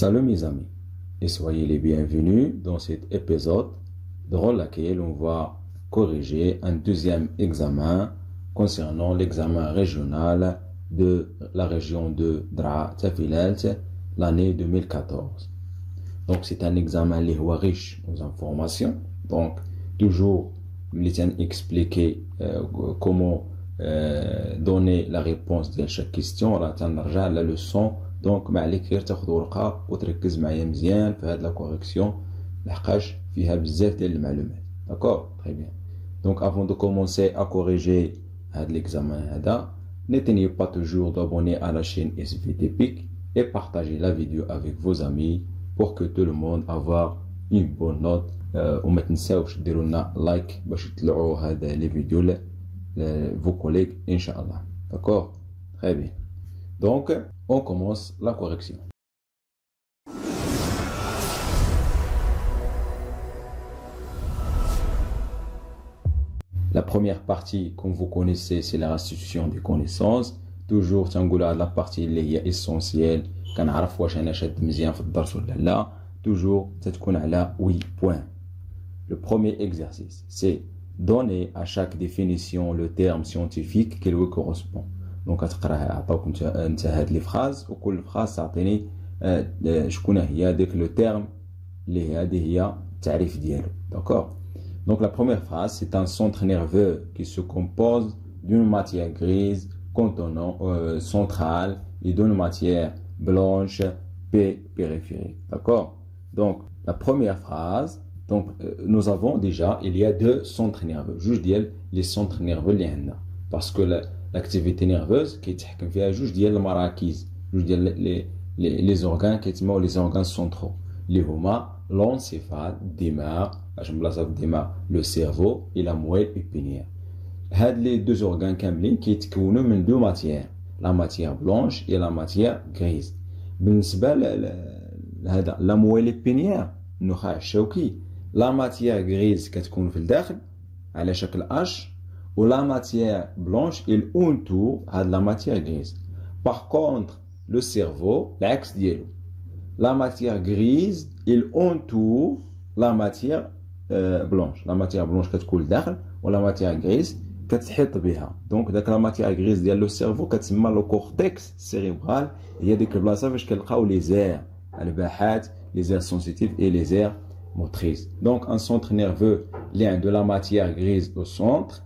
Salut mes amis et soyez les bienvenus dans cet épisode dans lequel on va corriger un deuxième examen concernant l'examen régional de la région de Dra Tafilalt l'année 2014. Donc c'est un examen riche en informations. Donc toujours expliquer comment donner la réponse de chaque question. On va la leçon. Donc ما عليك غير تاخذ ورقه وتركز معايا مزيان في هذه لا كوريكسيون لحقاش فيها بزاف ديال المعلومات. D'accord, très bien. Donc avant de commencer à corriger هذا l'examen هذا, n'oubliez pas toujours d'abonner à la chaîne SVTPIC et partager la vidéo avec vos amis pour que tout le monde avoir une bonne note. وما تنساوش ديروا لنا لايك باش تطلعوا هذا لي فيديو vos collègues inchallah. D'accord, très bien. Donc, on commence la correction. La première partie, comme vous connaissez, c'est la restitution des connaissances. Toujours, la partie qui est essentielle. Toujours, c'est 8 points. Le premier exercice, c'est donner à chaque définition le terme scientifique qui lui correspond. Donc تقراها عطاوك انت هاد لي فراز وكل فراز تعطيني شكون هي ديك لو تيرم اللي هذه هي التعريف ديالو. D'accord. Donc la première phrase, c'est un centre nerveux qui se compose d'une matière grise contenant centrale et d'une matière blanche périphérique. D'accord. Donc la première phrase, donc nous avons déjà, il y a deux centres nerveux. Juste les centres nerveux اللي عندنا parce que l'activité nerveuse كيتحكم فيها جوج ديال المراكز, جوج ديال les organes كيتسموا les organes centraux اللي هما l'encéphale, الدماغ, اش بلاصه الدماغ, le cerveau et la moelle épinière. هاد les deux organes كاملين كيتكونوا من deux matières, la matière blanche et la matière grise. بالنسبه لهذا la moelle épinière النخاع الشوكي, la matière grise كتكون في الداخل على شكل H ou la matière blanche il entoure la matière grise. Par contre, le cerveau, l'axe dielo, la matière grise il entoure la matière blanche. La matière blanche كتكون داخل ou la matière grise كتحيط بها. Donc داك la matière grise ديال le cerveau كتسمى le cortex cérébral. هي ديك البلاصه فاش كنلقاو les aires الباحات, les aires sensitives et les aires motrices. Donc un centre nerveux lien de la matière grise au centre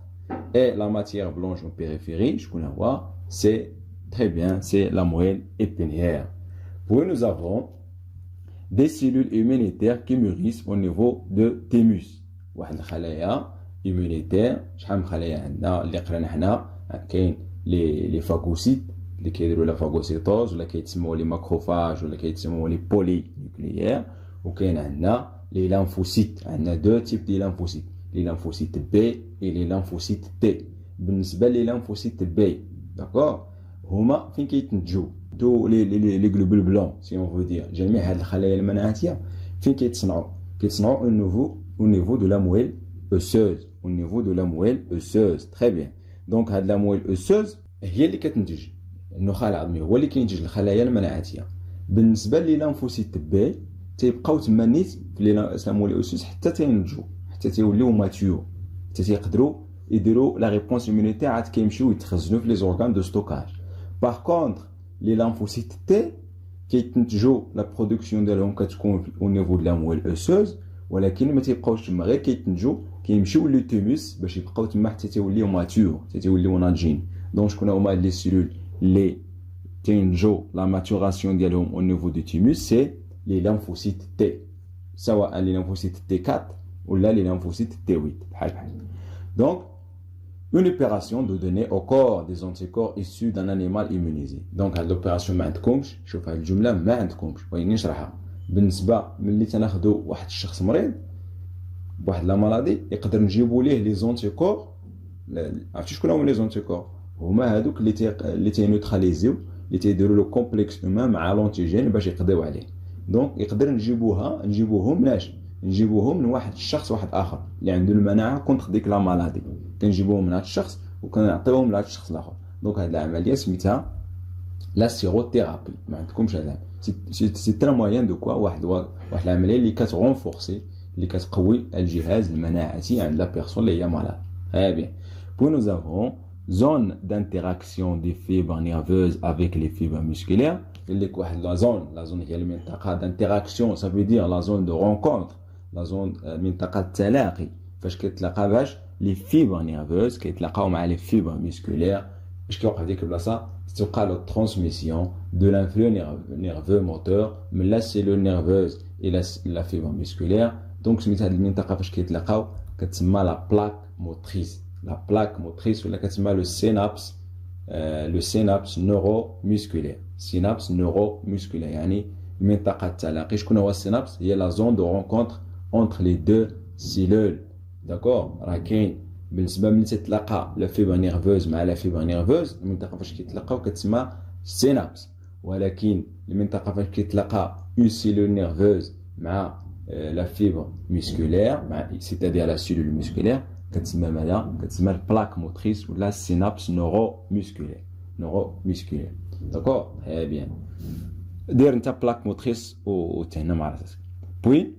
et la matière blanche en périphérie, je connais voir, c'est très bien, c'est la moelle épinière. Puis nous avons des cellules immunitaires qui mûrissent au niveau de thymus. واحد الخلايا immunitaire, شحال من خلايا عندنا اللي قرانا حنا, كاين لي فاغوسيت اللي كيديروا لا فاغوسيتوز ولا كيتسموا لي ماكروفاج ولا كيتسموا لي بولي نيوكليير, وكاين عندنا لي لامفوسيت. عندنا دو تيب دي لامفوسيت, les lymphocytes B et les lymphocytes T. بالنسبة لي lymphocytes B, d'accord, هما فين كيتنتجوا دو لي globules blancs si on veut dire. جميع هاد الخلايا المناعية فين كيتصنعوا au niveau de la moelle osseuse, au niveau de la moelle osseuse. Très bien. Donc هاد la moelle osseuse هي اللي كتنتج النخاع العظمي, هو اللي كينتج الخلايا المناعية. بالنسبة لي lymphocytes B تيبقاو تما نيت في لي moelle osseuse حتى تينتجوا, حتى تيوليو ماتيور, حتى تيقدروا يديروا لا ريبونس immunitaire, عاد كيمشيو يتخزنوا في لي زورغان دو ستوكاج. باغ كونطخ لي لامفوسيت تي كيتنتجوا لا برودكسيون ديالهم كتكون او نيفو د لا مويل اوسوز, ولكن ما تيبقاوش تما غير كيتنتجوا, كيمشيو لو تيموس باش يبقاو تما حتى تيوليو ماتيور, حتى تيوليو ناضجين. دونك شكون هما لي سيلول اللي تينتجوا لا ماتوراسيون ديالهم او نيفو دو تيموس, سي لي لامفوسيت تي, سواء لي لامفوسيت تي 4 ou là les lymphocytes T8. Donc, une opération de donner au corps des anticorps issus d'un animal immunisé. Donc, l'opération ما عندكمش, شوف هاد الجملة ما عندكمش, بغيت نشرحها. بالنسبة ملي تناخدو واحد الشخص مريض بواحد لا مالادي, يقدر نجيبو ليه لي زونتيكور. عرفتي شكون هما لي زونتيكور؟ هما هادوك اللي تينوتراليزيو, اللي تيديروا لو كومبلكس هما مع لونتيجين باش يقضيو عليه. دونك يقدر نجيبوهم مناش؟ نجيبوهم من واحد الشخص واحد اخر اللي عنده المناعه كونتر ديك لا مالادي, كنجيبوهم من هذا الشخص وكنعطيوهم لهذا الشخص الاخر. دونك هذه العمليه سميتها لا سيروثيرابي. ما عندكمش هذا c'est un moyen de quoi واحد العمليه اللي كترونفورسي اللي كتقوي الجهاز المناعي عند la personne اللي هي malade. Très bien. Puis nous avons zone d'interaction des fibres nerveuses avec les fibres musculaires. La zone هي المنطقه d'interaction, ça veut dire la zone de rencontre, la zone منطقه التلاقي فاش كيتلاقى باش les fibres nerveuses كيتلاقاو مع les fibres musculaires. اش كيوقع في ديك البلاصه توقع له الترانسميسيون دو لانفلو نيرفو موتور من لا سيلول نيرفوز الى لا فيبر مسكولير. دونك سميت هذه المنطقه فاش كيتلاقاو كتسمى لا بلاك موتريس. لا بلاك موتريس ولا كتسمى لو سينابس نورو مسكولير. سينابس نورو مسكولير يعني المنطقه التلاقي. شكون هو السينابس؟ هي لا زون دو رونكونتر اونتر لي دو سيلول. داكور راه كاين بالنسبه ملي تتلاقى لا فيبر نيرفوز مع لا فيبر نيرفوز المنطقه فاش كيتلاقاو كتسمى سينابس. ولكن المنطقه فاش كيتلاقى اون سيلول نيرفوز مع لا فيبر مسكولير مع سيتادير لا سيلول مسكولير كتسمى ماذا؟ كتسمى البلاك موتريس ولا سينابس نورو مسكولير. نورو مسكولير. داكور très bien. دير انت بلاك موتريس وتهنا مع راسك. بوي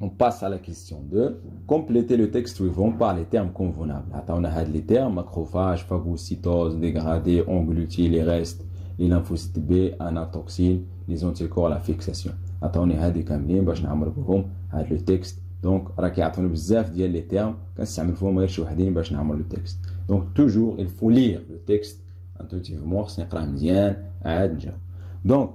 on passe à la question 2. Compléter le texte suivant par les termes convenables. On a les termes macrophage, phagocytose, dégradé, englouti, les restes, les lymphocytes B, anatoxine, les anticorps, la fixation. On a des كاملين باش نعمروا بهم هذا le texte. Donc راه كيعطوني بزاف ديال les termes كنستعمل فيهم غير شي وحدين باش نعمر le texte. Donc toujours il faut lire le texte intuitivement خصني نقراه مزيان عاد نجاوب. Donc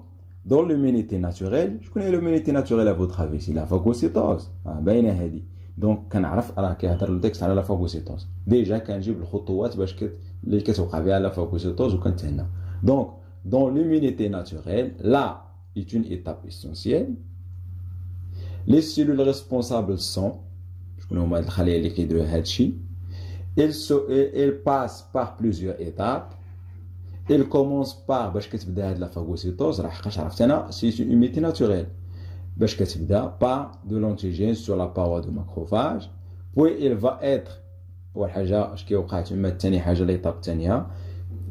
dans l'immunité naturelle, je connais l'immunité naturelle à votre avis, c'est la phagocytose. باينه هذه. دونك كنعرف راه كيهضر التكست على لا فاغوسيتوز. ديجا كنجيب الخطوات باش اللي كتوقع بها لا فاغوسيتوز وكنتهنا. دونك dans l'immunité naturelle, là est une étape essentielle. Les cellules responsables sont شكون هما الخلايا اللي كيديروا هذا الشيء. Elles passent par plusieurs étapes. Il commence par باش كتبدا هاد لا phagocytose راه حقاش عرفت انا سي une immunité naturelle باش كتبدا par de l'antigène sur la paroi de macrophage. Puis il va être اول حاجه اش كيوقع تما ثاني حاجه ليطاب الثانيه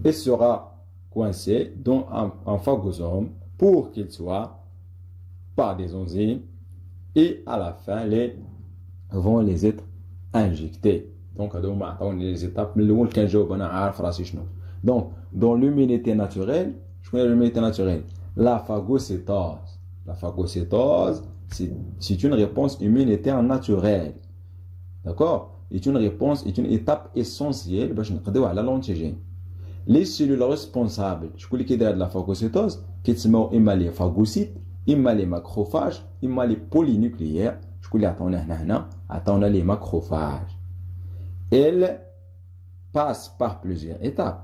il sera coincé dans un phagosome pour qu'il soit par des enzymes et à la fin les vont les être injectés. Donc هادو هما عطاوني les étapes من الاول كنجاوب انا عارف راسي شنو. Donc, dans l'immunité naturelle, je connais l'immunité naturelle. La phagocytose. La phagocytose, c'est une réponse immunitaire naturelle. D'accord? C'est une réponse, c'est une étape essentielle pour نقضيو على l'antigène. Les cellules responsables, je connais qui de la phagocytose, qui sont إما les phagocytes, إما les macrophages, إما les polynucléaires. Je connais attendons les macrophages. Elles passent par plusieurs étapes.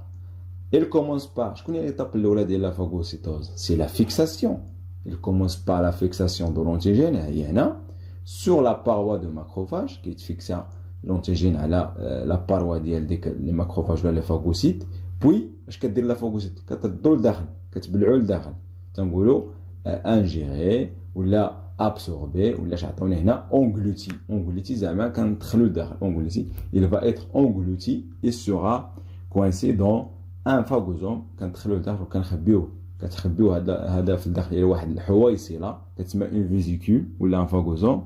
Il commence par, je connais l'étape de la phagocytose, c'est la fixation. Il commence par la fixation de l'antigène sur la paroi de macrophage qui fixe l'antigène à la paroi des macrophages ou les phagocytes. Puis, je vais dire la phagocyte, كتدخل لداخل كتبلعو لداخل تنقولوا ingérer ولا absorber ولا عطاونا هنا englouti زعما كندخلو لداخل englouti. Il va être englouti et sera coincé dans ان فاغوزوم كندخلو لداخل كتخبيوه هذا في الداخل ديال واحد الحويصله كتسمى اون فيزيكول ولا ان فاغوزوم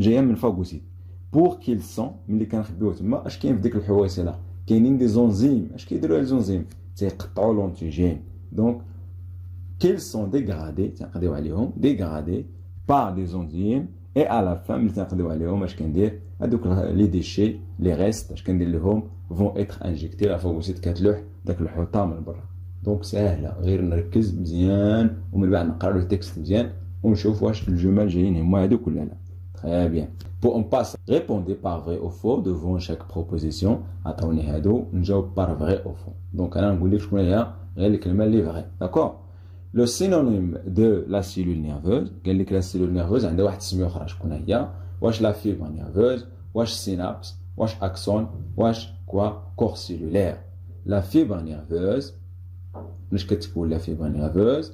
جايه من الفاغوسيت. بور كيل سون ملي كنخبيوه تما اش كاين في ديك الحويصله؟ كاينين دي زونزيم. اش كيديروا لي زونزيم؟ تيقطعوا لونتيجين. دونك كيل سون ديغرادي تنقضيو عليهم ديغرادي بار دي زونزيم اي à la fin ملي تنقضيو عليهم اش كندير؟ هذوك لي ديشي لي ريست اش كندير لهم vont être injectés la phagocyte كتلوح داك الحوطه من برا. دونك ساهله غير نركز مزيان ومن بعد نقرا لو تكست مزيان ونشوف واش الجمل جايين هما هذوك ولا لا. Très bien. Pour on passe, répondez par vrai ou faux devant chaque proposition. عطاوني هادو نجاوب par vrai ou faux. Donc انا نقول لك شكون هي غير الكلمه اللي vrai. D'accord? Le synonyme de la cellule nerveuse قال لك la cellule nerveuse عندها واحد السميه اخرى شكون هي؟ واش la fibre nerveuse واش synapse واش axone واش quoi corps cellulaire. La fibre nerveuse مش كتقول la fibre nerveuse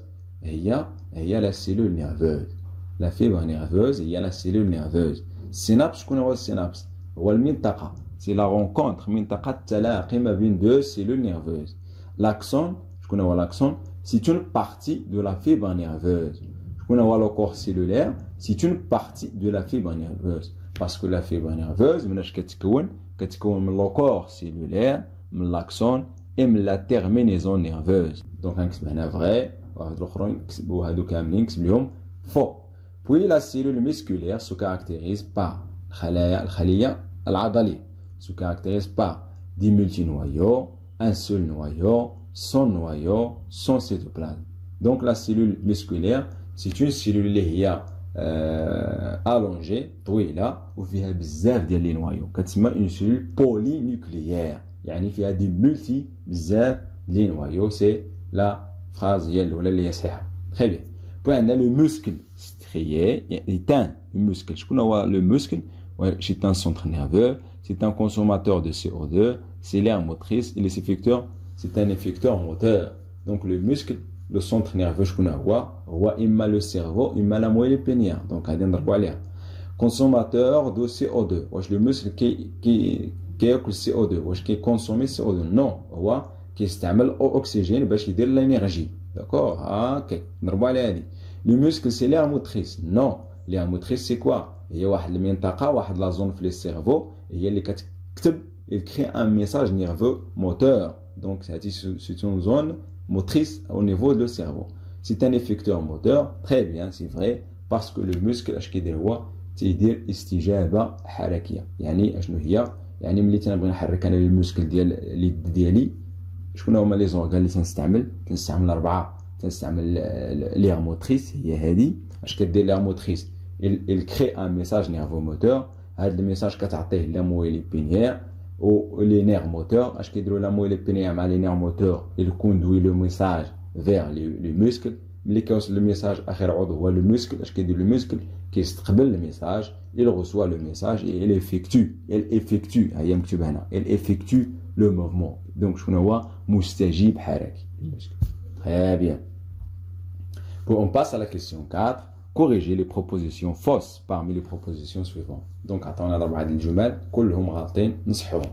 هي la cellule nerveuse. La fibre nerveuse هي la cellule nerveuse. synapse شكون هو synapse؟ هو المنطقة c'est la rencontre منطقة التلاقي ما بين deux cellules nerveuses. L'axone شكون هو l'axone؟ c'est une partie de la fibre nerveuse. On a le corps cellulaire, c'est une partie de la fibre nerveuse. Parce que la fibre nerveuse, le corps cellulaire, l'axone et la terminaison nerveuse. Donc, c'est vrai, faux. Puis la cellule musculaire se caractérise par se caractérise par des multinoyaux, un seul noyau, sans noyau, sans cytoplasme. Donc la cellule musculaire, c'est une cellule qui est allongée, طويلة, وفيها بزاف ديال لي نوايو. كتسمى une cellule polynucléaire. يعني فيها دي multi بزاف لي نوايو. C'est la phrase اللي هي صحيحة. Très bien. Puis on a le muscle strié, le muscle. شكون هو le muscle? C'est un centre nerveux, c'est un consommateur de CO2, c'est l'aire motrice, et les effecteurs, c'est un effecteur moteur. Donc le muscle, le centre nerveux, je connais imma le cerveau, imma la moelle épinière. Donc, consommateur de CO2. Le muscle qui est le CO2, qui est consommé CO2. Non, qui استعمل oxygène باش يدير l'énergie. D'accord? Ok. Le muscle, c'est l'aire motrice. Non, l'aire motrice, c'est quoi? Il y a واحد المنطقة, واحد la zone في le cerveau, هي اللي كتكتب, il crée un message nerveux moteur. Donc, c'est une zone motrice au niveau du cerveau. C'est un effecteur moteur, très bien, c'est vrai, parce que le muscle, اش كيدير هو تيدير استجابة حركية. يعني اشنو هي؟ يعني ملي تنبغي نحرك انا المسكل ديال اليد ديالي، شكون هما لي زورغان اللي تنستعمل 4. تنستعمل لير موتريس، هي هذه. اش كدير لير موتريس؟ il crée un message nerveux moteur. هذا الميساج كتعطيه لا مويل épinière ou les nerfs moteurs. اش كيديروا لا مويل épinière مع les nerfs moteurs؟ il conduit le message vers les muscles. ملي كيوصل le message اخر عضو هو le muscle. اش كيدير le muscle؟ كيستقبل le message, il reçoit le message et il effectue هي مكتوبه هنا, il effectue le mouvement. donc شكون هو؟ مستجيب حركي. Très bien. Bon, on passe à la question 4. Corriger les propositions fausses parmi les propositions suivantes. Donc, attendez, on a des jumelles, كلهم غلطين, نصحوهم.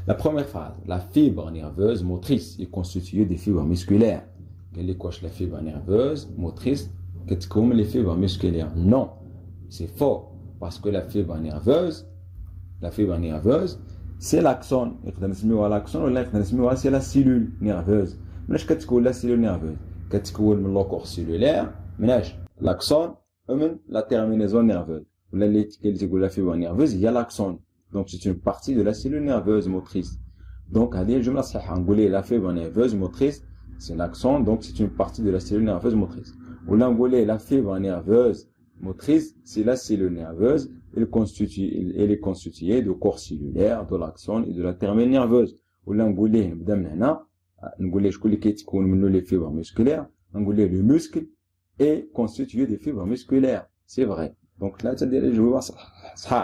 La première phrase, la fibre nerveuse motrice est constituée des fibres musculaires. قال لك واش la fibre nerveuse motrice كتكون les fibres musculaires? Non, c'est faux, parce que la fibre nerveuse, c'est l'axone. نقدر نسميوها l'axone ولا نقدر نسميوها c'est la cellule nerveuse. مناش كتكون la cellule nerveuse؟ كتكون من le corps cellulaire, مناش l'axone ومن la terminaison nerveuse. ولا اللي تقول la fibre nerveuse هي l'axone. Donc c'est une partie de la cellule nerveuse motrice. Donc هذه الجملة صحيحة. نقول la fibre nerveuse motrice c'est l'axone, donc c'est une partie de la cellule nerveuse motrice. ولا نقول la fibre nerveuse motrice c'est la cellule nerveuse, elle est constituée de corps cellulaire, de l'axone et de la terminaison nerveuse. ولا نقول نبدا من هنا نقول شكون اللي كيتكون منه les fibres musculaires. نقول le muscle est constitué de fibres musculaires. C'est vrai. Donc là, tu as dit, je vais voir ça.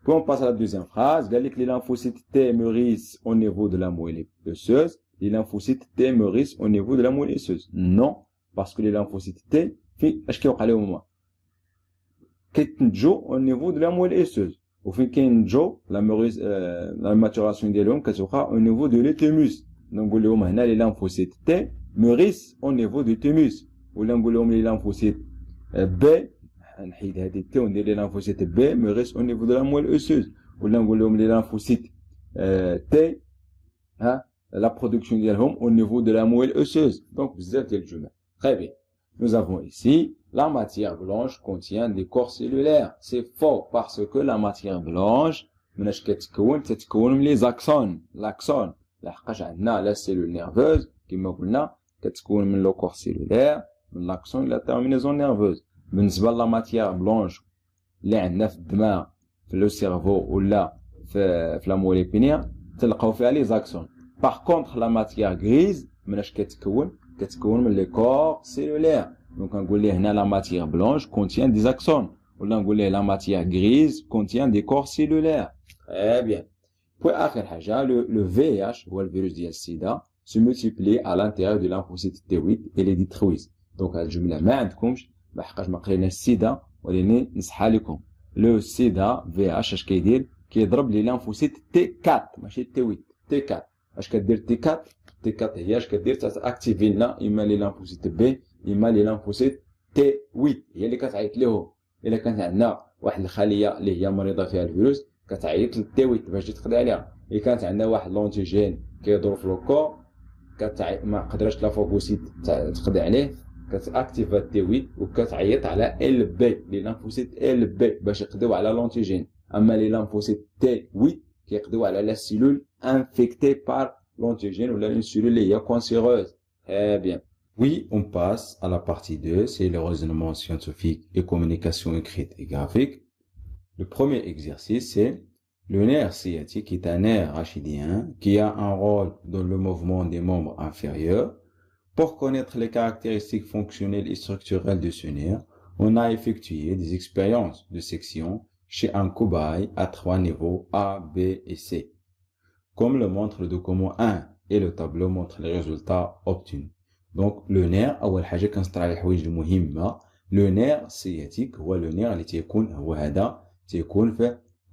Puis on passe à la deuxième phrase. Les lymphocytes T mûrissent au niveau de la moelle osseuse. Les lymphocytes T mûrissent au niveau de la moelle osseuse. Non, parce que les lymphocytes T, اش كيوقع لهم هما؟ كيتنتجوا au niveau de la moelle osseuse. وفين كينتجوا la maturation ديالهم كتوقع au niveau de l'utérus. Donc نقول لهم هنا les lymphocytes T mûrissent au niveau du thymus. ولا نقول لهم les lymphocytes B, نحيد هذه التي وندير les lymphocytes B mûrissent au niveau de la moelle osseuse. ولا نقول لهم les lymphocytes T, la production ديالهم au niveau de la moelle osseuse. Donc بزاف ديال الجمل. Très bien. Nous avons ici la matière blanche contient des corps cellulaires. C'est faux, parce que la matière blanche مناش تتكون من les axones. L'axone لحقاش عندنا la cellule nerveuse كما قلنا كتكون من le corps cellulaire, من l'axone et la terminaison nerveuse. بالنسبة لا ماتيير بلونش اللي عندنا في الدماغ في لو سيرفو ولا في لا مول ابينير تلقاو فيها لي زاكسون. باغ كونطخ لا ماتيير غريز مناش كتكون من لي كور سيلولير. دونك نقول ليه هنا لا ماتيير بلونش كونتيان دي زاكسون ولا نقول ليه لا ماتيير غريز كونتيان دي كور سيلولير. تري بيان. بوي اخر حاجه لو في اتش هو الفيروس ديال السيدا se multiplie à l'intérieur de lymphocyte T8 et les détruisent. Donc هاد الجمله ما عندكمش لحقاش ما قريناش السيدا ولكن نصحى لكم. لو سيدا في اتش اش كيدير؟ كيضرب لي ليمفوسيت تي 4 ماشي تي 8 تي 4. اش كدير تي 4؟ T4 هي اش كدير تاكتيفي لنا اما لي لامفوسيت بي اما لي لامفوسيت تي 8 هي اللي كتعيط لهم. الا كانت عندنا واحد الخليه اللي هي مريضه فيها الفيروس كتعيط للتي 8 باش تقضي عليها. الا كانت عندنا واحد لونتيجين كيدور في لوكو ما قدرش لا فاغوسيت تقضي عليه كتاكتيفا تي 8 وكتعيط على ال بي لي لامفوسيت ال بي باش يقضيو على لونتيجين. اما لي لامفوسيت تي 8 كيقضيو على لا سيلول انفيكتي بار l'antigène ou une cellule est cancéreuse. Très bien. Oui, on passe à la partie 2, c'est le raisonnement scientifique et communication écrite et graphique. Le premier exercice, c'est le nerf sciatique est un nerf rachidien qui a un rôle dans le mouvement des membres inférieurs. Pour connaître les caractéristiques fonctionnelles et structurelles de ce nerf, on a effectué des expériences de section chez un cobaye à 3 niveaux A, B et C. Comme le montre le document 1 et le tableau montre les résultats obtenus. Donc, le nerf, أول حاجة كنسطر على الحوايج المهمة. Le nerf sciatique هو le nerf اللي هو هذا في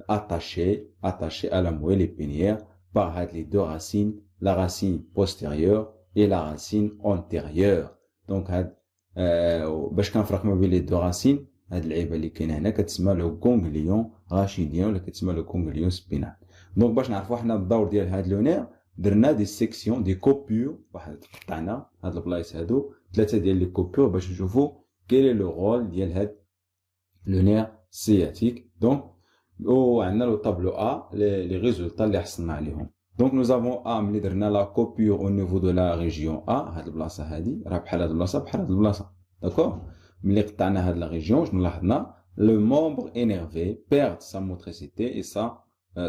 attaché à la moelle épinière par هاد les deux racines, la racine postérieure et la racine antérieure. Donc, هاد باش كنفرق ما بين les deux racines هاد العيبة اللي كاينة هنا كتسمى لو غونغليون راشيديان ولا كتسمى لو غونغليون سبينال. دونك باش نعرفوا حنا الدور ديال هاد لو نير درنا دي سيكسيون دي كوبور واحد قطعنا هاد البلايص هادو 3 ديال لي كوبور باش نشوفوا كيل لو رول ديال هاد لو نير سياتيك. دونك وعندنا لو طابلو ا لي ريزولطا اللي حصلنا عليهم. دونك نو زافون ا ملي درنا لا كوبور او نيفو دو لا ريجيون ا هاد البلاصه هادي راه بحال هاد البلاصه بحال هاد البلاصه داكوغ. ملي قطعنا هاد لا ريجيون شنو لاحظنا لو مومبر انيرفي بيرد سا موتريسيتي اي سا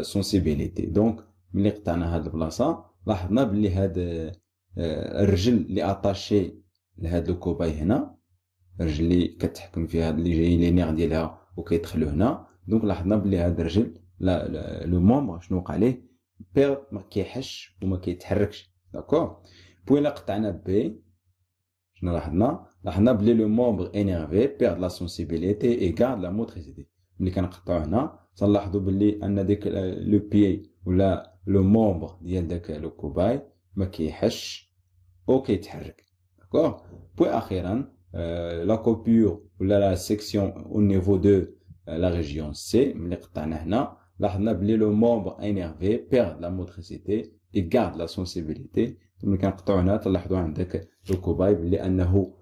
سونسيبيليتي. دونك ملي قطعنا هاد البلاصه لاحظنا بلي هاد الرجل اللي اتاشي لهاد الكوباي هنا الرجل اللي كتحكم فيها اللي جايين لي نيغ ديالها وكيدخلوا هنا. دونك لاحظنا بلي هاد الرجل لو مومبر شنو وقع ليه بيرد ما كيحش وما كيتحركش داكوغ. بوين قطعنا بي شنو لاحظنا بلي لو مومبر انيرفي بيرد لا سونسيبيليتي اي غارد لا موتريسيتي. ملي كنقطعو هنا تنلاحظوا باللي ان ديك لو بيي ولا لو مومبر ديال داك لو كوباي ما كيحش او كيتحرك داكوغ. بوي اخيرا لا كوبور ولا لا سيكسيون او نيفو دو لا ريجيون سي ملي قطعنا هنا لاحظنا بلي لو مومبر انيرفي بيرد لا موتريسيتي اي غارد لا سونسيبيليتي. ملي كنقطعو هنا تلاحظوا عند داك لو كوباي بلي انه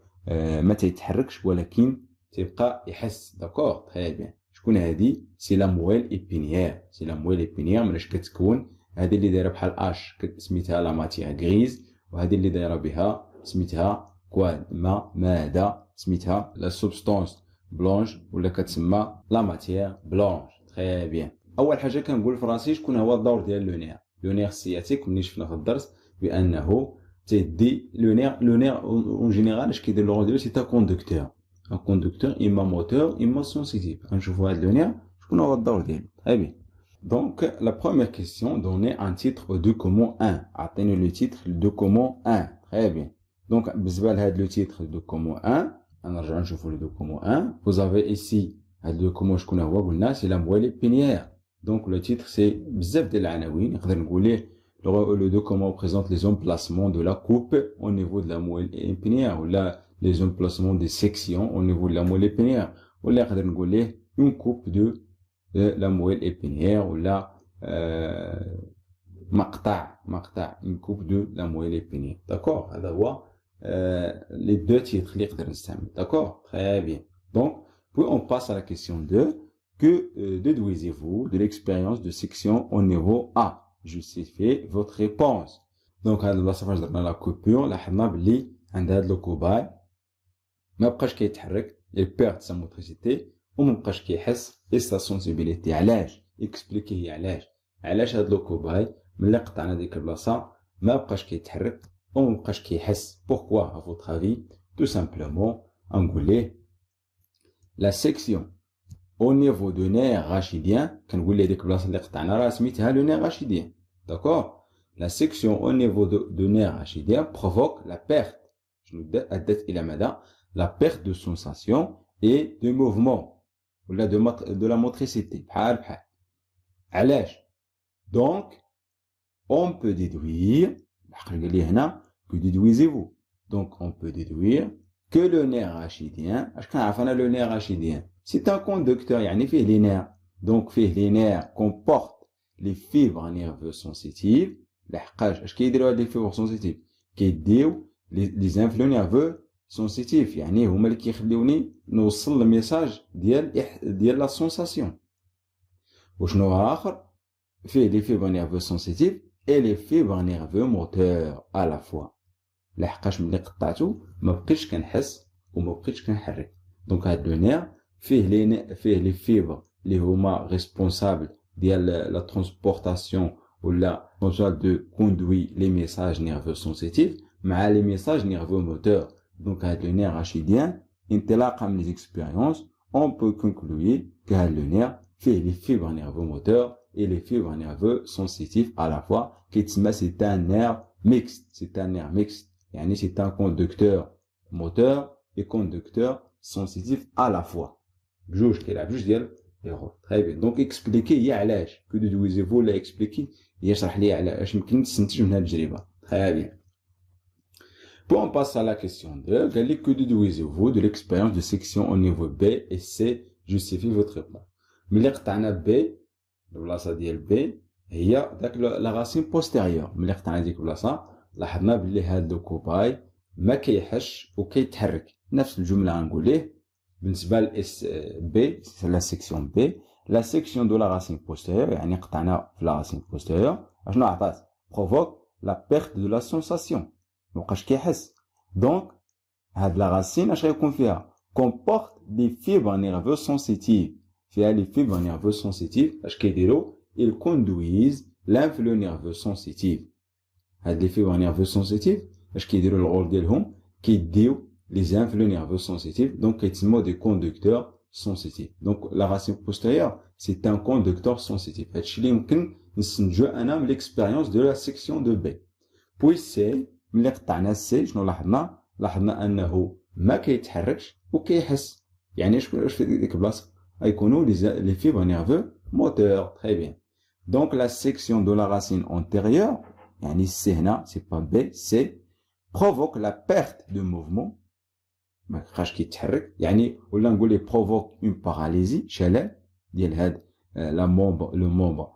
ما تيتحركش ولكن تيبقى يحس داكوغ. تري بيان. شكون هادي سي لا مويل ايبينيير. سي لا مويل ايبينيير مناش كتكون هادي اللي دايره بحال اش سميتها لا ماتيير غريز وهادي اللي دايره بها سميتها كوال ماده سميتها لا سوبستانس بلونش ولا كتسمى لا ماتيير بلونش. تري بيان. اول حاجه كنقول في راسي شكون هو الدور ديال لو نير. لو نير سياتيك ملي شفنا في الدرس بانه تيدي لو نير اون جينيرال اش كيدير لو رول ديالو سي تا كوندكتور. un conducteur إما موتور إما sensitive. غنشوفوا هاد لونير شكون هو الدور ديالو. Très bien. Donc la première question donnez un titre au document 1. عطيني لو تيتر document 1. Très bien. Donc بالنسبه لهاد لو تيتر document 1 غنرجعوا نشوفوا لو document 1. Vous avez ici هاد لو document شكون هو قلنا سي لا مويل épinière. Donc le titre c'est بزاف ديال العناوين نقدر نقول ليه le document présente les emplacements de la coupe au niveau de la moelle épinière ou les emplacements des sections au niveau de la moelle épinière ou là نقدر نقول ليه une coupe de la moelle épinière ou là مقطع une coupe de la moelle épinière. D'accord. هذا هو les deux titres اللي نقدر نستعمل. D'accord. Très bien. Donc puis on passe à la question 2. Que déduisez-vous de l'expérience de section au niveau A? Justifiez votre réponse. Donc هاد البلاصه فاش درنا لا كوبور لاحظنا بلي عند هاد لو كوباي ما بقاش كيتحرك il perd sa motricité وما بقاش كيحس et sa sensibilité. علاش اكسبليكي علاش هاد لو كوباي ملي قطعنا ديك البلاصه ما بقاش كيتحرك وما بقاش كيحس. pourquoi à votre avis? tout simplement نقول ليه la section au niveau de nerf rachidien كنقول ليه ديك البلاصه اللي قطعنا راه سميتها لو nerf rachidien. d'accord. la section au niveau de nerf rachidien provoque la perte شنو ادت الى ماذا la perte de sensation et de mouvement ou de la motricité بحال علاش. donc on peut déduire الحق قال لي هنا que déduisez-vous. Donc on peut déduire que le nerf rachidien, اش كنعرف انا le nerf rachidien, c'est un conducteur يعني فيه les nerfs. Donc فيه les nerfs comportent les fibres nerveuses sensitives. لحقاش اش كيديروا هاد les fibres sensitives كيديو les influx nerveux sensitifs يعني هما اللي كيخليوني نوصل الميساج ديال لا سونساسيون. وشنو هو اخر فيه les fibres nerveuses sensitives et les fibres nerveux moteurs à la fois. لحقاش ملي قطعتو ما بقيتش كنحس وما بقيتش كنحرك. دونك هاد لو نير فيه لي فيبر اللي هما ريسبونسابل ديال لا ترانسبورطاسيون ولا ريسبونسابل دو كوندوي لي ميساج نيرفو سونسيتيف مع لي ميساج نيرفو موتور. دونك هاد لو نير راشيديان انطلاقا من لي اكسبيريونس اون بو كونكلوي que هاد لو نير فيه لي فيبر نيرفو موتور et les fibres nerveux sensitifs à la fois كيتسمى c'est un nerf mixte. C'est un nerf mixte يعني c'est un conducteur moteur et conducteur sensitif à la fois. بجوج كيلعب بجوج ديال لي رول. très bien. donc expliquer هي علاش que déduisez-vous ولا expliquer هي شرح لي علاش يمكن تستنتج من هذه التجربه. très bien. Bon, on passe à la question 2. قال لي que déduisez-vous de l'expérience de section au niveau B et C justifie votre réponse. ملي قطعنا B البلاصه ديال بي هي داك لا راسين بوستيريور. ملي قطعنا ديك البلاصه لاحظنا بلي هاد لو كوباي ما كيحش وكيتحرك. نفس الجمله غنقول ليه بالنسبه لاس بي لا سيكسيون بي لا سيكسيون دو لا راسين بوستيريور يعني قطعنا في لا راسين بوستيريور اشنو عطات بروفوك لا بيرت دو لا سونساسيون مابقاش كيحس. دونك هاد لا راسين اش غيكون فيها كومبورت دي فيبر نيرفو سونسيتيف فيها لي فيبر نيرفو سونسيتيف اش كيديروا ils conduisent l'influx nerveux sensitif. هاد لي فيبر نيرفو سونسيتيف اش كيديروا الغول ديالهم كيديو لي انفلو نيرفو سونسيتيف دونك كيتسموا دي كوندكتور سونسيتيف. دونك لا راسين بوستيريور سي ان كوندكتور سونسيتيف. هادشي اللي يمكن نستنتجو انا من ليكسبيريونس دو لا سيكسيون دو بي. بوي سي ملي قطعنا سي شنو لاحظنا انه ما كيتحركش وكيحس. يعني اش في ديك البلاصه غيكونوا لي فيبر نيرفو moteur. Très bien. Donc la section de la racine antérieure, يعني C هنا c'est pas B, C provoque la perte de mouvement. ما كيبقاش كيتحرك يعني ولا نقول لي provoque une paralysie شلل ديال هاد le membre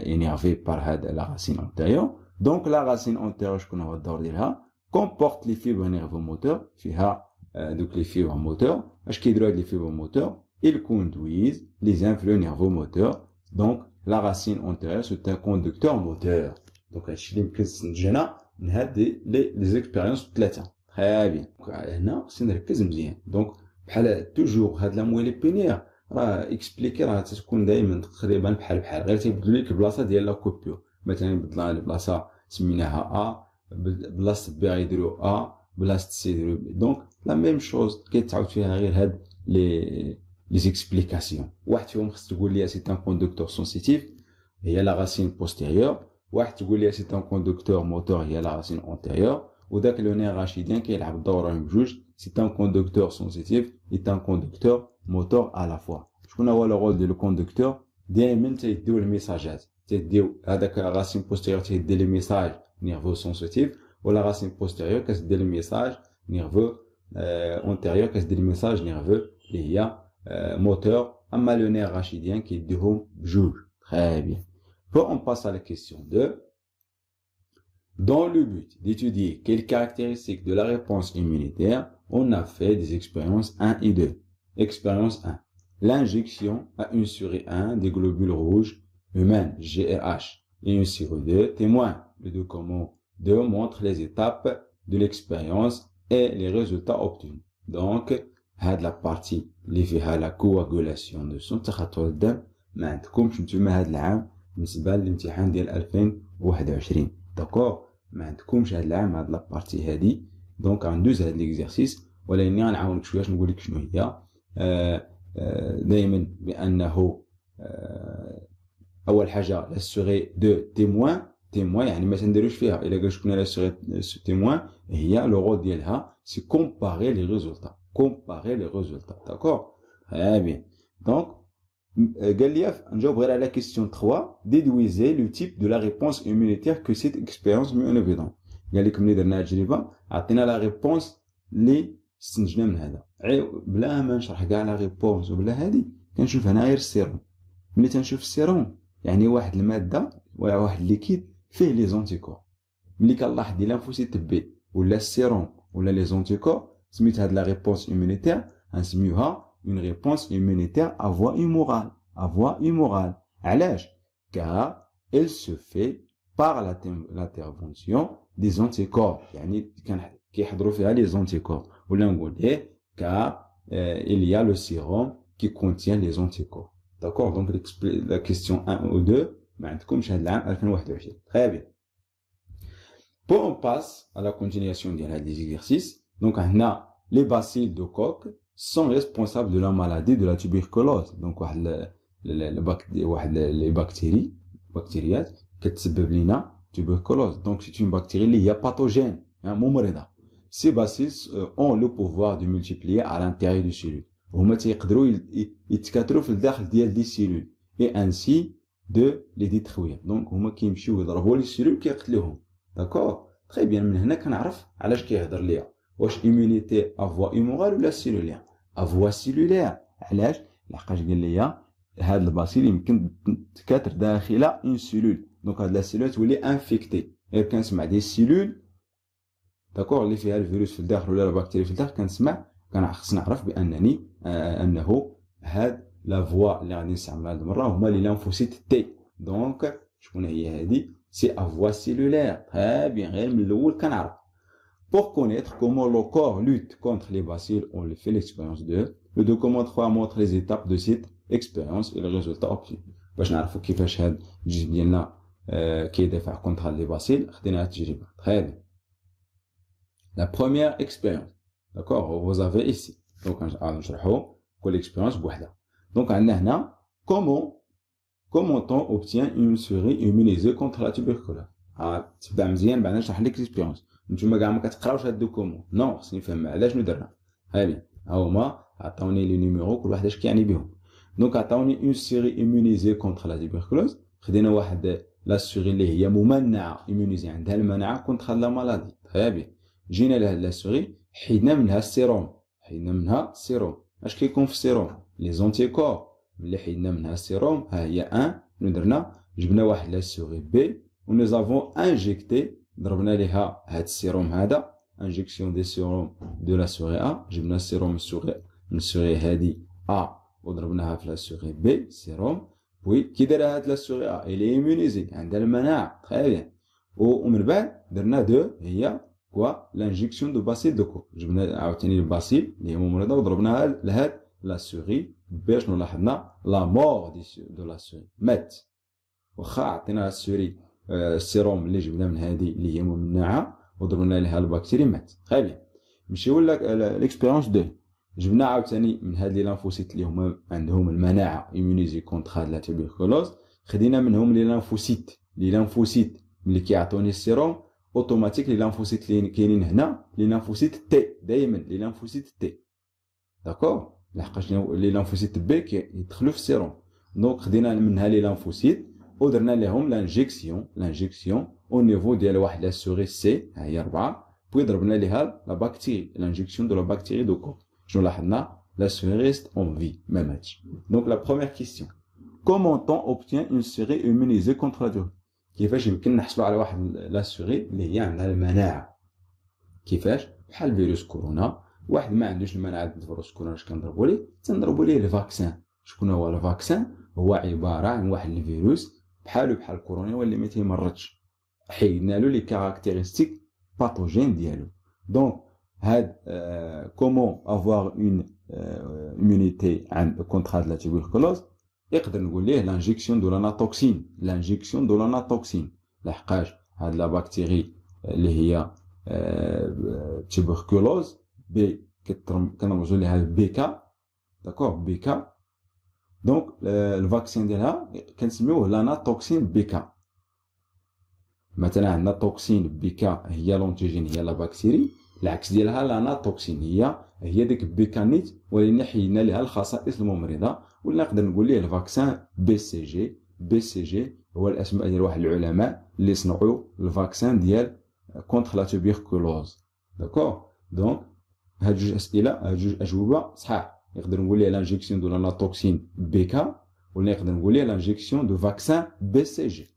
énervé par هاد la racine antérieure. Donc la racine antérieure شكون هو الدور ديالها comporte les fibres nerveux moteurs فيها دوك les fibres moteurs. اش كيديروا هاد les fibres moteurs ils conduisent les influx nerveux moteurs. Donc, la racine antérieure, c'est un conducteur moteur. Donc, هادشي اللي يمكن نستنتجنا من هاد لي اكسبيريونس ثلاثه. très bien. هنا خصنا نركز مزيان. دونك بحال توجور هاد لا مويلي بينيير راه اكسبليكي راه تكون دائما تقريبا بحال غير تيبدلوا لك البلاصه ديال لا كوبيور. مثلا بدلنا البلاصه سميناها ا بلاصه بي غيديروا ا بلاصه سي يديروا بي. دونك لا ميم شوز كيتعاود فيها غير هاد les explications. واحد فيهم خص تقول لي c'est un conducteur sensitif هي la racine postérieure. واحد تقول لي c'est un conducteur moteur هي la racine antérieure. وداك لو نير راشيدين كيلعب الدورين بجوج c'est un conducteur sensitif et un conducteur moteur à la fois. شكون هو لو رول ديال الكوندكتور؟ دائما تيديو الميساجات تيديو هذاك راسين بوستيريور تيدي لي ميساج نيرفو سنسيتيف ولا راسين بوستيريور كتدي لي ميساج نيرفو انتيريور كتدي لي ميساج نيرفو اللي هي moteur. اما le nerf rachidien qui déroule bouge. Très bien. Puis on passe à la question 2. Dans le but d'étudier quelles caractéristiques de la réponse immunitaire, on a fait des expériences 1 et 2. Expérience 1. L'injection à une souris 1 des globules rouges humains GRH et une souris 2 témoin. Le document 2 montre les étapes de l'expérience et les résultats obtenus. Donc, هاد لا بارتي اللي فيها لا كواغولاسيون دو سون تخاطر الدم ما عندكمش نتوما هاد العام بالنسبه للامتحان ديال 2021 داكور. ما عندكمش هاد العام هاد لا بارتي هادي. دونك غندوز هاد ليكزارسيس ولكن غنعاونك شويه باش نقول لك شنو هي. دائما بانه اول حاجه لا سوغي دو تيموان يعني ما تنديروش فيها الا قال شكون لا سوغي تيموان هي لو رول ديالها سي كومباري لي ريزولطا. comparer les résultats. D'accord? Très bien. Donc, Galiaf, on à la question 3. Déduisez le type de la réponse immunitaire que cette expérience met en évidence. قال لك ملي درنا التجربه عطينا لا ريبونس اللي استنتجنا من هذا. بلا ما نشرح كاع لا ريبونس وبلا هادي، كنشوف هنا غير السيروم. ملي تنشوف السيروم يعني واحد الماده ولا واحد ليكيد فيه لي زونتيكور. ملي كنلاحظ لي لانفوسيت بي ولا السيروم ولا لي زونتيكور، سميت هاد لا ريبونس immunitaire غنسميوها une réponse immunitaire à voie humoral. À voie humoral. علاش؟ car elle se fait par l'intervention des anticorps. يعني كيحضروا فيها les anticorps. ولا نقول car il y a le sérum qui contient les anticorps. D'accord? Donc la question 1 ou 2 ما عندكمش هاد العام 2021. Très bien. Bon, on passe à la continuation des exercices. Donc, on a les bacilles de Koch sont responsables de la maladie de la tuberculose. Donc, les bactéries qui تسبب لنا tuberculose. Donc, c'est une bactérie qui est pathogène, ممرضة. Ces bacilles ont le pouvoir de multiplier à l'intérieur des cellules. هما تيقدروا يتكاثروا في الداخل ديال دي cellules et ainsi de les détruire. Donc, هما كيمشيو يضربوا لي cellules كيقتلوهم. D'accord? Très bien. من هنا كنعرف علاش كيهضر ليا. واش immunité à voie humorale ولا cellulaire؟ à voie cellulaire. علاش؟ لحقاش قال ليا هاد الباسيل يمكن تكاثر داخل اون سيلول. دونك هاد لا سيلول تولي انفيكتي. غير كنسمع دي سيلول داكور اللي فيها الفيروس في الداخل ولا البكتيريا في الداخل، خص نعرف بانني انه هاد لا فوا اللي غادي نستعملها هاد المره هما لي لانفوسيت تي. دونك شكون هي هادي؟ C'est à voie cellulaire. Très bien. Pour connaître comment le corps lutte contre les bacilles, on fait l'expérience 2. Le document 3 montre les étapes de cette expérience et le résultat obtenu. باش نعرفوا كيفاش هاد الجسم ديالنا كيدافع contre les bacilles. خدينا هاد التجربة. Très bien. La première expérience. D'accord? Vous avez ici. Donc نشرحوا كل expérience بوحدها. Donc عندنا هنا Comment on obtient une souris immunisée contre la tuberculose؟ تبع مزيان بعد نشرح لك ليكسبيريونس. نتوما كاع ما كتقراوش هاد الدوكومون. نو، خصني نفهم علاش شنو درنا. هادي ها هما عطاوني لي نيميرو كل واحد اش كيعني بهم. دونك عطاوني اون سوري immunisée contre la tuberculose. خدينا واحد لا سوري اللي هي ممنعه immunisée عندها المناعه كونتر لا مالادي. هادي جينا لهاد لا سوري حيدنا منها السيروم. اش كيكون في السيروم؟ لي زونتيكور. ملي حيدنا منها السيروم ها هي 1 شنو درنا؟ جبنا واحد لا سوري بي و نو زافون انجيكتي، ضربنا ليها هاد السيروم هذا انجيكسيون دي سيروم دو لا سوري ا. جبنا السيروم من السوري هادي ا وضربناها في لا سوري بي سيروم. وي كي دايره هاد لا سوري ا الي ايمونيزي عندها المناعه. تري بيان. ومن بعد درنا دو هي كوا لانجيكسيون دو باسيل دو كو. جبنا عاوتاني الباسيل اللي هي ممرضه وضربناها لهاد لا سوري باش نلاحظنا لا مور دو لا سوري مات. واخا عطينا السوري السيروم اللي جبنا من هذه اللي هي ممنعه وضربنا لها البكتيريا مات. très bien. نمشيو ليكسبيريونس 2. جبنا عاوتاني من هاد لي لانفوسيت اللي هما عندهم المناعه ايمونيزي كونتر هاد لا تيبركلوز. خدينا منهم لي لانفوسيت ملي كيعطوني السيروم اوتوماتيك. لي لانفوسيت اللي كاينين هنا لي لانفوسيت تي، دائما لي لانفوسيت تي. داكور؟ لحقاش لي لانفوسيت بي كيدخلوا في السيروم. دونك خدينا منها لي لانفوسيت ودرنا لهم لانجيكسيون او نيفو ديال واحد لا سوري سي ها هي 4. بوي ضربنا ليها لا باكتيري لانجيكسيون دو لا باكتيري دو كوك. شنو لاحظنا؟ لا سوري ريست اون في ما ماتش. دونك لا بروميير كيسيون كومون طون اوبتيان اون سوري ايمونيزي كونتر لا تيبركلوز. كيفاش يمكن نحصلوا على واحد لا سوري اللي هي عندها المناعه؟ كيفاش؟ بحال فيروس كورونا. واحد ما عندوش المناعه ضد فيروس كورونا اش كنضربوا ليه؟ تنضربوا ليه الفاكسان. شكون هو الفاكسان؟ هو عباره عن واحد الفيروس بحال كورونا واللي ما تيمرضش. حيدنا له لي كاركتيرستيك باثوجين ديالو. دونك هاد كومون افوار اون immunité كونتر هاد لا تيبركلوز يقدر نقول ليه لانجيكسيون دو لاناتوكسين. لحقاش هاد لا باكتيري اللي هي تيبركلوز بي كنرمزوا ليها بيكا. داكور؟ بيكا. دونك الفاكسين ديالها كنسميوه لاناتوكسين بيكا. مثلا عندنا توكسين بيكا هي لونتيجين هي لا باكتيري، العكس ديالها لاناتوكسين هي ديك بيكانيت ولكن حيدنا لها الخصائص الممرضه. ولا نقدر نقول ليه الفاكسان بي سي جي هو الاسماء ديال واحد العلماء اللي صنعوا الفاكسان ديال contre la tuberculose. D'accord? Donc, هاد جوج أسئلة هاد جوج أجوبة صحاح. نقدر نقول ليه لانجيكسيون دو لاناتوكسين بي كا ولا نقدر نقول ليه لانجيكسيون دو فاكسان بي سي جي.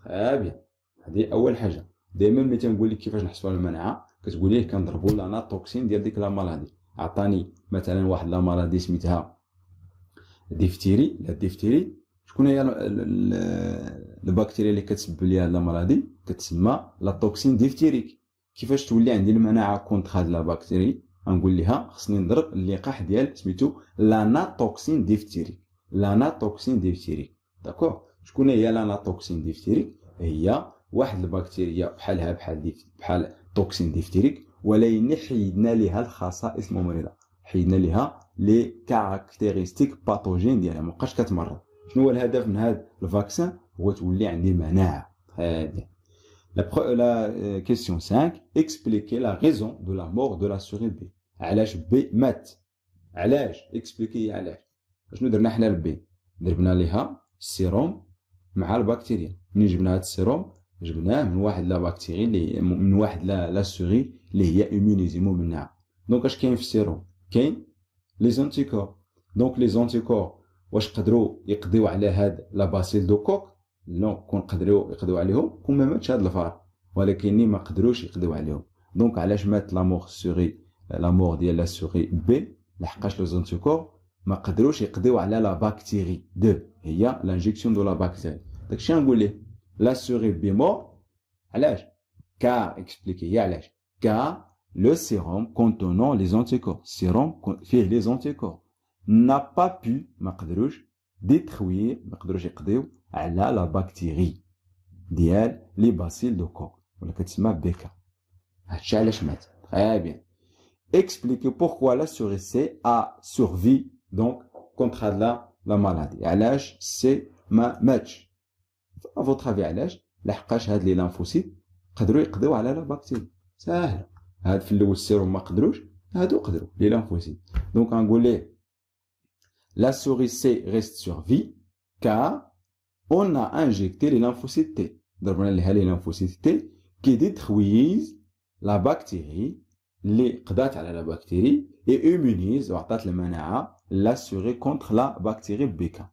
تري بيان. هادي أول حاجة. دايما ملي تنقول لك كيفاش نحسبوا على المناعة كتقول ليه كنضربوا لاناتوكسين ديال ديك لا مالادي. عطاني مثلا واحد لا مالادي سميتها ديفتيري. لا ديفتيري شكون هي البكتيريا اللي كتسبب ليها لا مالادي؟ كتسمى لا توكسين ديفتيريك. كيفاش تولي عندي المناعة كونتر هاد لا بكتيري؟ غنقول ليها خصني نضرب اللقاح ديال سميتو لاناتوكسين ديفتيريك. لاناتوكسين ديفتيريك. داكور؟ شكون هي لاناتوكسين ديفتيريك؟ هي واحد البكتيريا بحالها بحال توكسين ديفتيريك ولكن حيدنا ليها الخصائص الممرضة، حيدنا ليها لي كاركتيرستيك باثوجين ديالها، مابقاش كتمرض. شنو هو الهدف من هذا الفاكسان؟ هو تولي عندي مناعة. هادي la question 5. Expliquez la raison de la mort de la souris B. علاش بي مات؟ علاش؟ expliquez علاش. شنو درنا حنا لبي؟ دربنا ليها السيروم مع البكتيريا. منين جبنا هاد السيروم؟ جبناه من واحد لا بكتيري اللي من واحد لا سوري اللي هي ايمونيزي مناعة. دونك اش كاين في السيروم؟ كاين لي زونتيكور. دونك لي زونتيكور واش قدروا يقضيو على هاد لا باسيل دو كوك؟ لا، كون قدروا يقضيو عليهم كون ما ماتش هاد الفار، ولكن ما قدروش يقضيو عليهم. دونك علاش مات لا مور سوري، لا مور ديال لا سوري بي؟ لحقاش لو زونتيكور ما قدروش يقضيو على لا بكتيري دو، هي لانجيكسيون دو لا بكتيري. داكشي غنقول ليه لا سوري بي مور. علاش؟ كار اكسبليكي هي علاش؟ كار لو سيروم كونتونون لي زونتيكور، سيروم فيه لي زونتيكور n'a pas pu ما قدروش ديتخوير، ما قدروش يقضيو على لا بكتيري ديال لي باسيل دو كوك ولا كتسمى بيكا. هادشي علاش مات. Très bien. Expliquez pourquoi la souris C a survécu donc contre la maladie. علاش سي ما ماتش؟ à votre avis علاش؟ لحقاش هاد لي لانفوسيت قدروا يقضيو على لا بكتيري. ساهله. هاد في الاول السيروم ما قدروش، هادو قدروا لي لانفوسيت. دونك غنقول ليه la souris C reste sur vie car on a injecté les lymphocytes T. ضربنا لها les lymphocytes T qui détruisent la bactérie اللي قضات على la bactérie et immunise وعطات المناعة la souris contre la bactérie بيكا.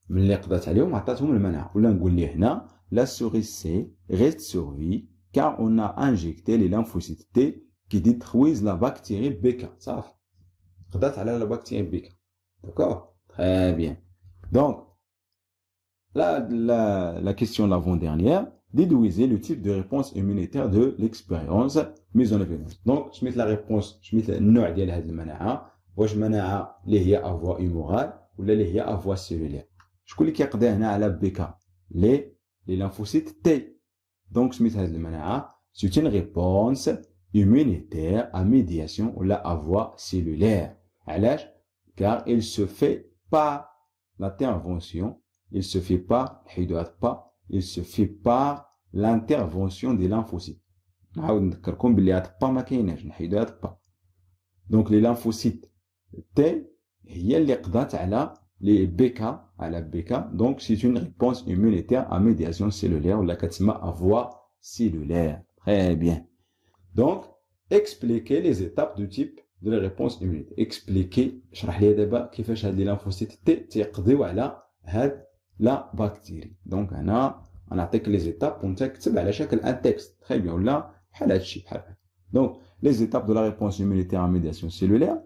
ملي قضات عليهم عطاتهم المناعة. ولا نقول ليه هنا la souris C reste sur vie car on a injecté les lymphocytes T qui détruisent la bactérie بيكا. صافي قضات على la bactérie بيكا. D'accord? Très bien. Donc, la question l'avant-dernière, déduisez le type de réponse immunitaire de l'expérience mise en évidence. Donc, je mets la réponse, je mets le nom de la المناعة. واش مناعة اللي هي افوا هيمورال ولا اللي هي افوا سيلولير؟ شكون اللي كيقضي هنا على بيكا؟ لي لانفوسيت تي. دونك سميت هذه المناعة c'est une réponse immunitaire à médiation ولا افوا سيلولير. علاش؟ car il se fait pas l'intervention, il se fait pas l'intervention des lymphocytes. نعاود نذكركم بلي هاد با ما كايناش، نحيدو هاد با. دونك لي لانفوسيت تي هي اللي قضات على لي بيكا، على بيكا. دونك سي une réponse immunitaire à médiation cellulaire ولا كتسمى افوا cellulaire. Très bien. Donc expliquez les étapes du type de la réponse immunitaire. Expliquer شرح لي دابا كيفاش هاد لي لانفوسيت تي تيقضيو على هاد لا بكتيري. دونك هنا غنعطيك لي زيتاب وانت كتب على شكل ان تكست. تري بيان. ولا بحال هادشي بحال هكا. دونك لي زيتاب دو لا ريبونس immunitaire à médiation cellulaire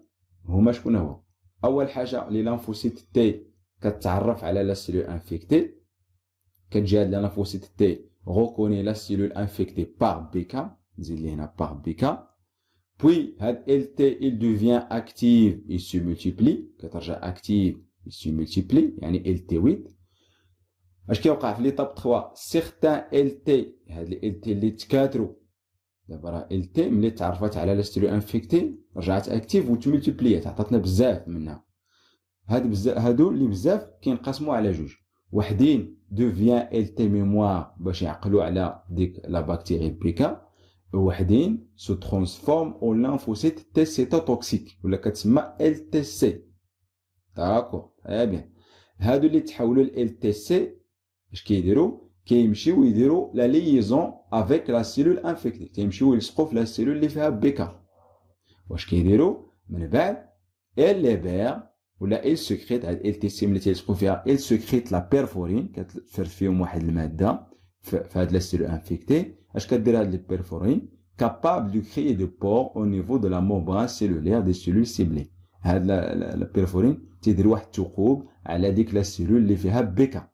هما شكون هو؟ اول حاجه لي لانفوسيت تي كتعرف على لا سيلول انفيكتي، كتجي هاد لا لانفوسيت تي غوكوني لا سيلول انفيكتي بار بيكا، نزيد لي هنا بار بيكا. Puis, LT, il devient active, il se multiplie. كترجع active, il se multiplie. يعني LT8. اش كيوقع في ليطاب 3 certains LT، هاد لي LT اللي تكاثروا دابا راه LT ملي تعرفات على لا سيلول انفيكتي رجعت اكتيف وتملتيبليات، عطاتنا بزاف منها. هادو اللي بزاف كينقسموا على جوج. وحدين devient LT mémoire باش يعقلوا على ديك لا بكتيري بيكا، وحدين se transforme en lymphocyte T cytotoxique ولا كتسمى LTC. داكور. très bien. هادو اللي تحولوا ل LTC اش كيديروا؟ كيمشيو يديروا la liaison avec la cellule infectée كيمشيو يلصقوا في la cellule اللي فيها بيكا واش كيديروا من بعد elle libère ولا elle sécrète هاد ال تي اللي تيلصقوا فيها elle sécrète la perforine كتفرز فيهم واحد الماده في هاد la cellule infectée اش كدير هاد البيرفورين capable de créer des pores au niveau de la membrane cellulaire des cellules ciblées هاد البيرفورين تيدير واحد الثقوب على ديك لا سيلول اللي فيها بيكا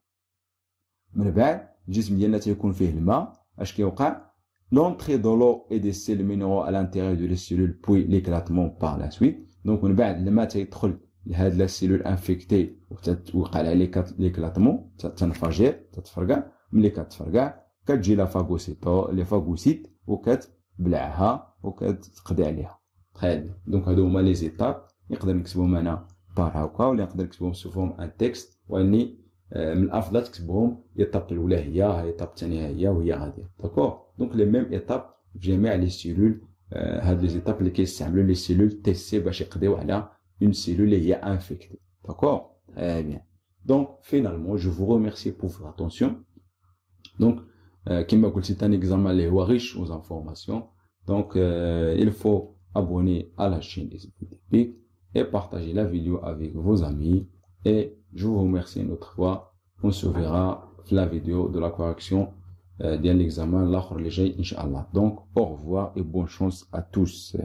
من بعد الجسم ديالنا تيكون فيه الماء اش كيوقع l'entrée de l'eau et des sels minéraux à l'intérieur de la cellule puis l'éclatement par la suite donc من بعد الماء تيدخل لهاد لا سيلول انفيكتي وتوقع على l'éclatement تنفجر تتفرقع ملي كتفرقع كتجي لا فاغوسيت وكتبلعها وكتقضي عليها تخيل دونك هادو هما لي زيتاب نقدر نكتبهم انا بار هكا ولا نقدر نكتبهم سوفهم ان تكست واني من الافضل تكتبهم ايطاب الاولى هي ايطاب الثانيه هي وهي غاديه داكور دونك لي ميم ايطاب في جميع لي سيلول هاد لي زيتاب اللي كيستعملوا لي سيلول تي سي باش يقضيو على اون سيلول اللي هي انفيكتي داكور très bien donc finalement je vous remercie pour votre attention donc كما قلت c'est un examen اللي هو riche aux informations donc il faut abonner à la chaîne SBTP et partager la vidéo avec vos amis et je vous remercie une autre fois on se verra la vidéo de la correction de l'examen l'akhir اللي جاي ان شاء الله donc au revoir et bonne chance à tous